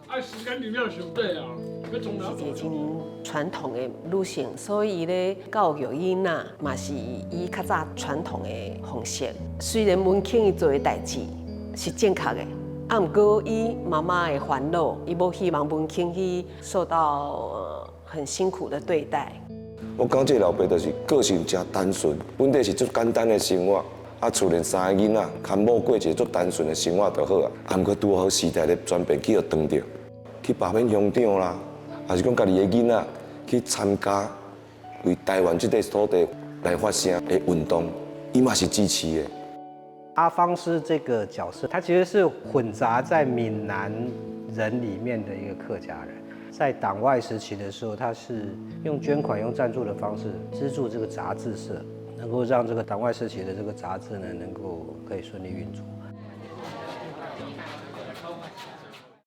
按时间里面上对啊，要从哪是一个真传统的女性，所以伊咧教育囡仔嘛是以较早传统的方式。虽然文庆伊做的代志是正确的，啊，毋过伊妈妈的烦恼，伊无希望文庆去受到很辛苦的对待。我讲这老爸就是个性真单纯，本地是足简单的生活，啊，厝内三个囡仔，看某过一个足单纯的生活就好啊。啊，毋过拄好时代咧转变，去互当着，去罢免乡长啦，还是讲家己的囡仔去参加为台湾这块土地来发声的运动，伊嘛是支持的。阿方师这个角色，他其实是混杂在闽南人里面的一个客家人。在党外时期的时候，他是用捐款、用赞助的方式资助这个杂志社，能够让这个党外时期的这个杂志呢，可以顺利运作。